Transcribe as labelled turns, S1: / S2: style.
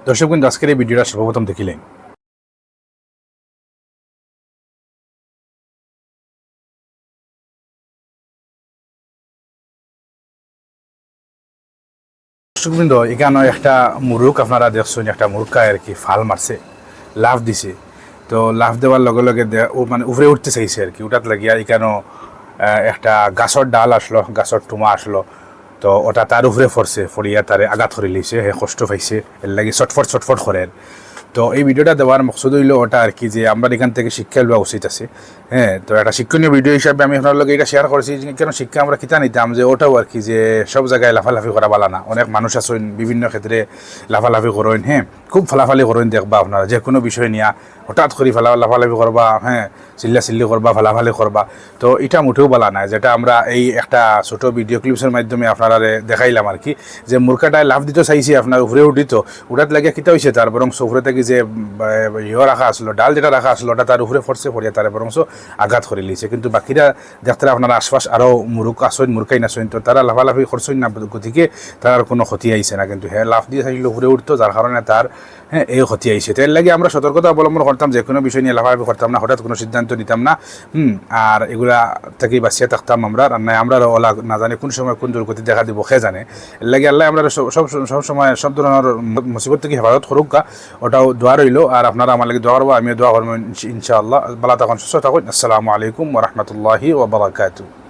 S1: দর্শক কিন্তু আজকের এই ভিডিওটা সর্বপ্রথম দেখিলেন। দর্শকবৃন্দ, এখানে একটা মুরুক আপনারা দেখছেন, একটা মুরুক্কা আর কি ফাল মারছে, লাফ দিছে। তো লাফ দেওয়ার লগে লগে ও মানে উপরে উঠতে চাইছে আর কি, ওটাত লাগিয়া এখানেও একটা গাছর ডাল আসলো, গাছর টুমা আসলো। তো ওটা তার উপরে পড়ছে, পড়িয়া তারে আঘাত করে লিছে, হে কষ্ট পাইছে, এর লাগি ছটফট ছটফট করে। তো এই ভিডিওটা দেওয়ার মকসুদ হইলো ওটা আর কি, যে আমরা এখান থেকে শিক্ষা লওয়া উচিত আছে। হ্যাঁ, তো একটা শিক্ষণীয় ভিডিও হিসাবে আমি আপনার লগে এটা শেয়ার করেছি। কেন শিক্ষা আমরা কিতা নিতাম, যে ওটাও আর কি, যে সব জায়গায় লাফালাফি করা বালা না। অনেক মানুষ আছেন বিভিন্ন ক্ষেত্রে লাফালাফি করেন, হ্যাঁ, খুব ফালাফালি করেন দেখবা আপনারা, যে কোনো বিষয় নিয়ে হঠাৎ করে লাফালাফি করবা, হ্যাঁ, চিল্লা করবা, ফালাফালি করবা। তো এটা মুঠেও বলা নাই, যেটা আমরা এই একটা ছোটো ভিডিও ক্লিপসের মাধ্যমে আপনারা দেখাইলাম আর কি, যে মূর্খাটায় লাভ দিতে চাইছে আপনার উপরে উঠিত, ওটাত লাগিয়া কিতা হয়েছে, তার বরং উপরে থেকে যে রাখা আসলো, ডাল যেটা রাখা আসলো, ওটা তার উপরে ফরছে, পড়িয়া তার বরং আঘাত করে লিছে। কিন্তু বাকিরা দেখতে আপনার আশপাশ আরও মুরুক আসেন, মুরকাই নাচেন, তো তারা লাফালাফি করছেন না, গতিকে তার কোনো ক্ষতি আইছে না। কিন্তু হ্যাঁ, লাফ দিয়ে থাকলে উপরে উঠতো, যার কারণে তার হ্যাঁ এই ক্ষতি আইছে। তো এর লাগে আমরা সতর্কতা অবলম্বন করতাম, যে কোনো বিষয় নিয়ে লাফালাফি করতাম না, হঠাৎ কোনো সিদ্ধান্ত নিতাম না। আর এগুলা থেকে বাঁচিয়ে থাকতাম আমরা। আর নাই আমরা ওলা না জানি কোন সময় কোন দুর্গতি দেখা দিব, সে জানে। এর লাগে আল্লাহ আমরা সব সময় সব ধরনের মুসিবত থেকে হেফাজত করুক গা, ওটাও দোয়া রইল। আর আপনারা আমার লাগে দোয়া করবো, আমিও দোয়া করবো ইনশাআল্লাহ। ভালো থাকুন, সুস্থ থাকুন। আসসালামু আলাইকুম ওয়া রাহমাতুল্লাহি ওয়া বারাকাতুহু।